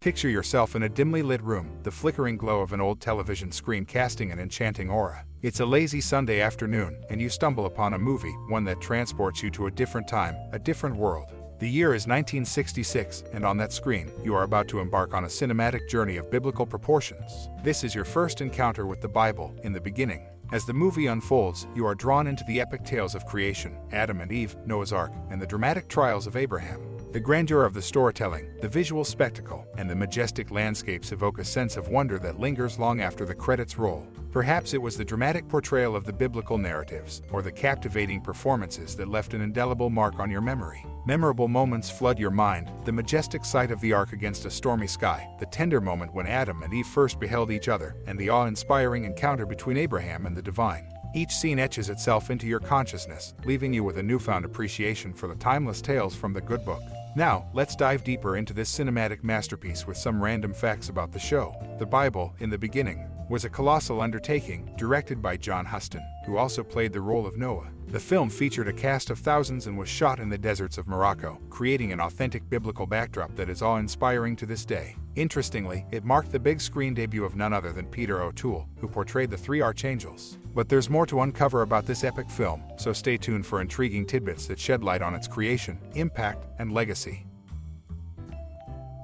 Picture yourself in a dimly lit room, the flickering glow of an old television screen casting an enchanting aura. It's a lazy Sunday afternoon, and you stumble upon a movie, one that transports you to a different time, a different world. The year is 1966, and on that screen, you are about to embark on a cinematic journey of biblical proportions. This is your first encounter with the Bible, in the beginning. As the movie unfolds, you are drawn into the epic tales of creation, Adam and Eve, Noah's Ark, and the dramatic trials of Abraham. The grandeur of the storytelling, the visual spectacle, and the majestic landscapes evoke a sense of wonder that lingers long after the credits roll. Perhaps it was the dramatic portrayal of the biblical narratives, or the captivating performances that left an indelible mark on your memory. Memorable moments flood your mind, the majestic sight of the ark against a stormy sky, the tender moment when Adam and Eve first beheld each other, and the awe-inspiring encounter between Abraham and the divine. Each scene etches itself into your consciousness, leaving you with a newfound appreciation for the timeless tales from the good book. Now, let's dive deeper into this cinematic masterpiece with some random facts about the show. The Bible, in the beginning, was a colossal undertaking, directed by John Huston, who also played the role of Noah. The film featured a cast of thousands and was shot in the deserts of Morocco, creating an authentic biblical backdrop that is awe-inspiring to this day. Interestingly, it marked the big screen debut of none other than Peter O'Toole, who portrayed the three archangels. But there's more to uncover about this epic film, so stay tuned for intriguing tidbits that shed light on its creation, impact, and legacy.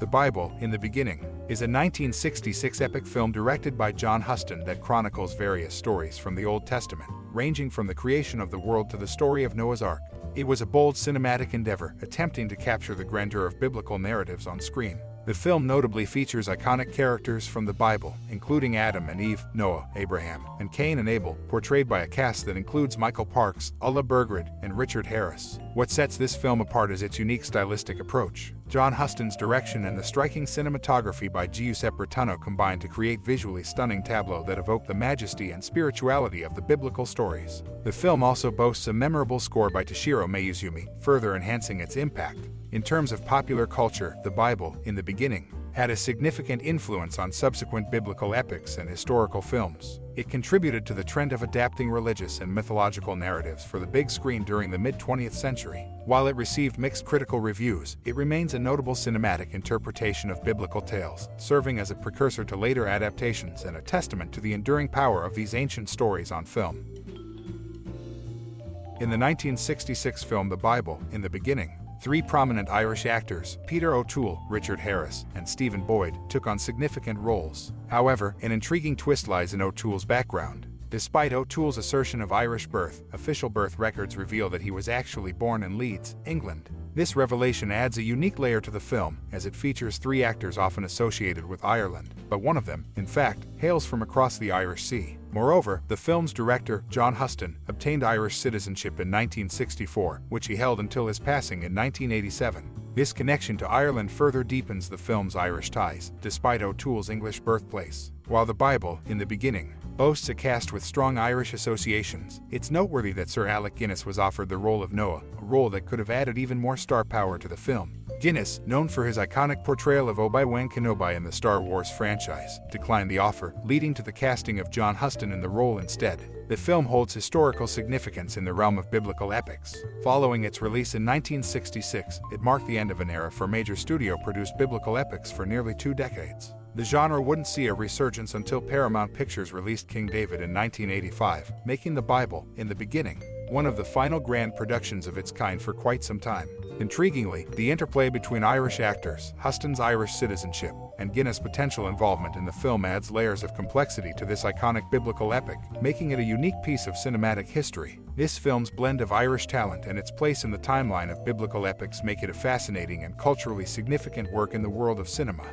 The Bible, in the beginning, is a 1966 epic film directed by John Huston that chronicles various stories from the Old Testament, ranging from the creation of the world to the story of Noah's Ark. It was a bold cinematic endeavor, attempting to capture the grandeur of biblical narratives on screen. The film notably features iconic characters from the Bible, including Adam and Eve, Noah, Abraham, and Cain and Abel, portrayed by a cast that includes Michael Parks, Ulla Bergryd, and Richard Harris. What sets this film apart is its unique stylistic approach. John Huston's direction and the striking cinematography by Giuseppe Bertano combined to create visually stunning tableaux that evoke the majesty and spirituality of the biblical stories. The film also boasts a memorable score by Toshiro Miyazumi, further enhancing its impact. In terms of popular culture, the Bible, in the beginning, had a significant influence on subsequent biblical epics and historical films. It contributed to the trend of adapting religious and mythological narratives for the big screen during the mid-20th century. While it received mixed critical reviews, it remains a notable cinematic interpretation of biblical tales, serving as a precursor to later adaptations and a testament to the enduring power of these ancient stories on film. In the 1966 film The Bible, in the beginning, three prominent Irish actors, Peter O'Toole, Richard Harris, and Stephen Boyd, took on significant roles. However, an intriguing twist lies in O'Toole's background. Despite O'Toole's assertion of Irish birth, official birth records reveal that he was actually born in Leeds, England. This revelation adds a unique layer to the film, as it features three actors often associated with Ireland, but one of them, in fact, hails from across the Irish Sea. Moreover, the film's director, John Huston, obtained Irish citizenship in 1964, which he held until his passing in 1987. This connection to Ireland further deepens the film's Irish ties, despite O'Toole's English birthplace. While the Bible, in the beginning, boasts a cast with strong Irish associations, it's noteworthy that Sir Alec Guinness was offered the role of Noah, a role that could have added even more star power to the film. Guinness, known for his iconic portrayal of Obi-Wan Kenobi in the Star Wars franchise, declined the offer, leading to the casting of John Huston in the role instead. The film holds historical significance in the realm of biblical epics. Following its release in 1966, it marked the end of an era for major studio-produced biblical epics for nearly 2 decades. The genre wouldn't see a resurgence until Paramount Pictures released King David in 1985, making The Bible, in the beginning, one of the final grand productions of its kind for quite some time. Intriguingly, the interplay between Irish actors, Huston's Irish citizenship, and Guinness' potential involvement in the film adds layers of complexity to this iconic biblical epic, making it a unique piece of cinematic history. This film's blend of Irish talent and its place in the timeline of biblical epics make it a fascinating and culturally significant work in the world of cinema.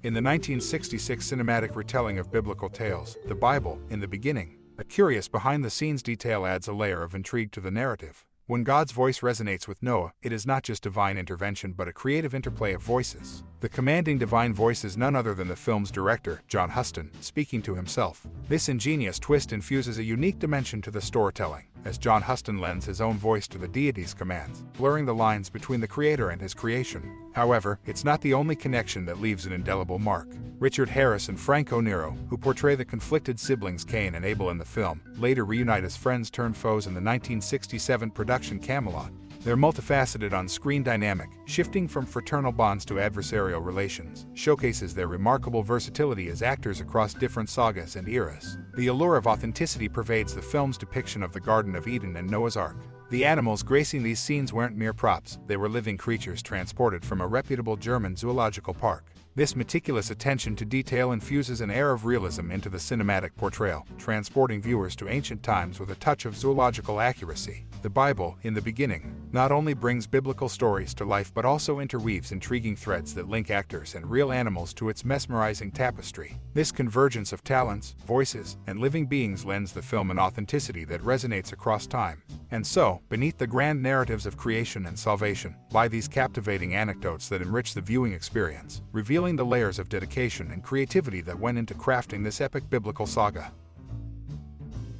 In the 1966 cinematic retelling of biblical tales, The Bible, in the beginning, a curious behind-the-scenes detail adds a layer of intrigue to the narrative. When God's voice resonates with Noah, it is not just divine intervention but a creative interplay of voices. The commanding divine voice is none other than the film's director, John Huston, speaking to himself. This ingenious twist infuses a unique dimension to the storytelling, as John Huston lends his own voice to the deity's commands, blurring the lines between the creator and his creation. However, it's not the only connection that leaves an indelible mark. Richard Harris and Franco Nero, who portray the conflicted siblings Cain and Abel in the film, later reunite as friends turned foes in the 1967 production Camelot. Their multifaceted on-screen dynamic, shifting from fraternal bonds to adversarial relations, showcases their remarkable versatility as actors across different sagas and eras. The allure of authenticity pervades the film's depiction of the Garden of Eden and Noah's Ark. The animals gracing these scenes weren't mere props, they were living creatures transported from a reputable German zoological park. This meticulous attention to detail infuses an air of realism into the cinematic portrayal, transporting viewers to ancient times with a touch of zoological accuracy. The Bible, in the beginning, not only brings biblical stories to life but also interweaves intriguing threads that link actors and real animals to its mesmerizing tapestry. This convergence of talents, voices, and living beings lends the film an authenticity that resonates across time. And so, beneath the grand narratives of creation and salvation, lie these captivating anecdotes that enrich the viewing experience, revealing the layers of dedication and creativity that went into crafting this epic biblical saga.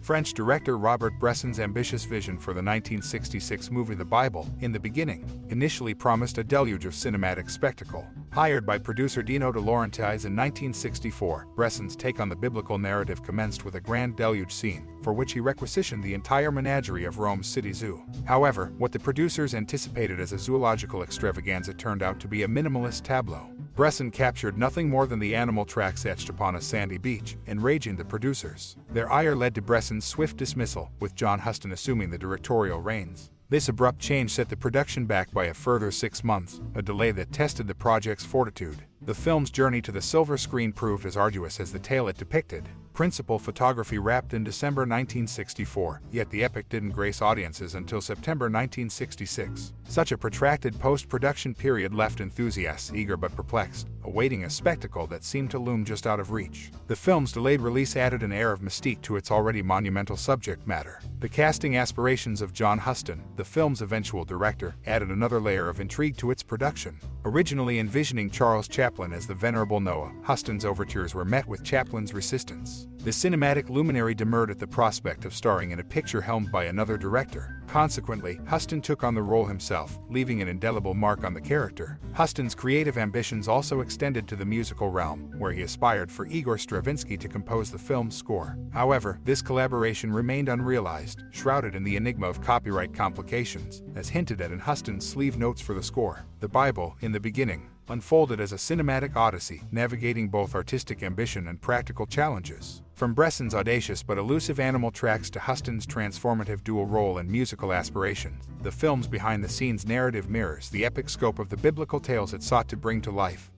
French director Robert Bresson's ambitious vision for the 1966 movie The Bible, in the beginning, initially promised a deluge of cinematic spectacle. Hired by producer Dino De Laurentiis in 1964, Bresson's take on the biblical narrative commenced with a grand deluge scene, for which he requisitioned the entire menagerie of Rome's city zoo. However, what the producers anticipated as a zoological extravaganza turned out to be a minimalist tableau. Bresson captured nothing more than the animal tracks etched upon a sandy beach, enraging the producers. Their ire led to Bresson's swift dismissal, with John Huston assuming the directorial reins. This abrupt change set the production back by a further 6 months, a delay that tested the project's fortitude. The film's journey to the silver screen proved as arduous as the tale it depicted. Principal photography wrapped in December 1964, yet the epic didn't grace audiences until September 1966. Such a protracted post-production period left enthusiasts eager but perplexed, awaiting a spectacle that seemed to loom just out of reach. The film's delayed release added an air of mystique to its already monumental subject matter. The casting aspirations of John Huston, the film's eventual director, added another layer of intrigue to its production. Originally envisioning Charles Chaplin as the venerable Noah, Huston's overtures were met with Chaplin's resistance. The cinematic luminary demurred at the prospect of starring in a picture helmed by another director. Consequently, Huston took on the role himself, leaving an indelible mark on the character. Huston's creative ambitions also extended to the musical realm, where he aspired for Igor Stravinsky to compose the film's score. However, this collaboration remained unrealized, shrouded in the enigma of copyright complications, as hinted at in Huston's sleeve notes for the score. The Bible, in the beginning, unfolded as a cinematic odyssey, navigating both artistic ambition and practical challenges. From Bresson's audacious but elusive animal tracks to Huston's transformative dual role and musical aspirations, the film's behind-the-scenes narrative mirrors the epic scope of the biblical tales it sought to bring to life.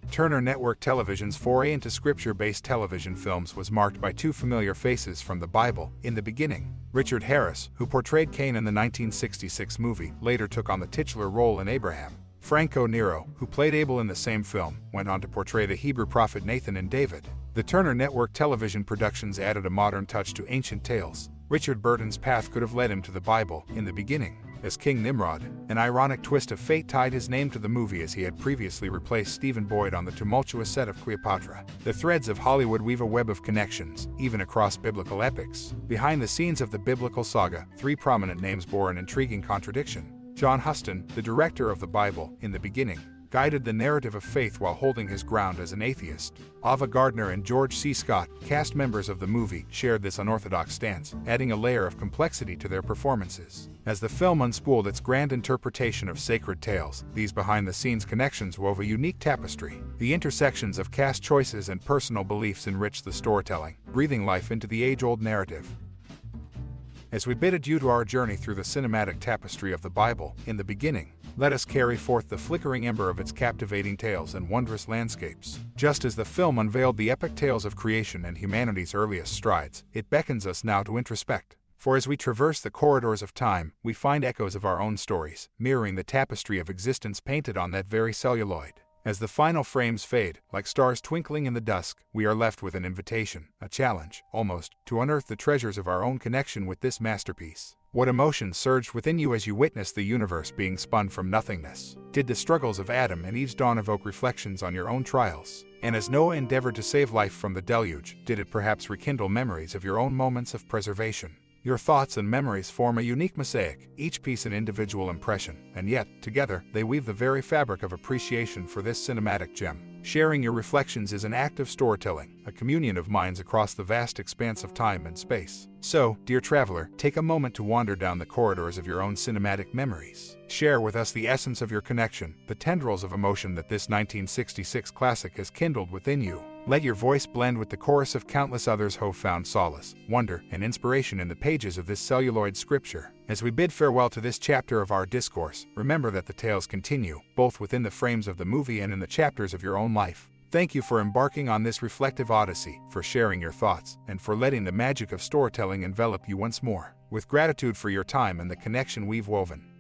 Turner Network Television's foray into scripture-based television films was marked by two familiar faces from the Bible, in the beginning. Richard Harris, who portrayed Cain in the 1966 movie, later took on the titular role in Abraham. Franco Nero, who played Abel in the same film, went on to portray the Hebrew prophet Nathan in David. The Turner Network Television productions added a modern touch to ancient tales. Richard Burton's path could have led him to the Bible, in the beginning, as King Nimrod. An ironic twist of fate tied his name to the movie as he had previously replaced Stephen Boyd on the tumultuous set of Cleopatra. The threads of Hollywood weave a web of connections, even across biblical epics. Behind the scenes of the biblical saga, three prominent names bore an intriguing contradiction. John Huston, the director of the Bible, in the beginning, guided the narrative of faith while holding his ground as an atheist. Ava Gardner and George C. Scott, cast members of the movie, shared this unorthodox stance, adding a layer of complexity to their performances. As the film unspooled its grand interpretation of sacred tales, these behind-the-scenes connections wove a unique tapestry. The intersections of cast choices and personal beliefs enriched the storytelling, breathing life into the age-old narrative. As we bid adieu to our journey through the cinematic tapestry of the Bible, in the beginning, let us carry forth the flickering ember of its captivating tales and wondrous landscapes. Just as the film unveiled the epic tales of creation and humanity's earliest strides, it beckons us now to introspect. For as we traverse the corridors of time, we find echoes of our own stories, mirroring the tapestry of existence painted on that very celluloid. As the final frames fade, like stars twinkling in the dusk, we are left with an invitation, a challenge, almost, to unearth the treasures of our own connection with this masterpiece. What emotions surged within you as you witnessed the universe being spun from nothingness? Did the struggles of Adam and Eve's dawn evoke reflections on your own trials? And as Noah endeavored to save life from the deluge, did it perhaps rekindle memories of your own moments of preservation? Your thoughts and memories form a unique mosaic, each piece an individual impression, and yet, together, they weave the very fabric of appreciation for this cinematic gem. Sharing your reflections is an act of storytelling, a communion of minds across the vast expanse of time and space. So, dear traveler, take a moment to wander down the corridors of your own cinematic memories. Share with us the essence of your connection, the tendrils of emotion that this 1966 classic has kindled within you. Let your voice blend with the chorus of countless others who found solace, wonder, and inspiration in the pages of this celluloid scripture. As we bid farewell to this chapter of our discourse, remember that the tales continue, both within the frames of the movie and in the chapters of your own life. Thank you for embarking on this reflective odyssey, for sharing your thoughts, and for letting the magic of storytelling envelop you once more. With gratitude for your time and the connection we've woven.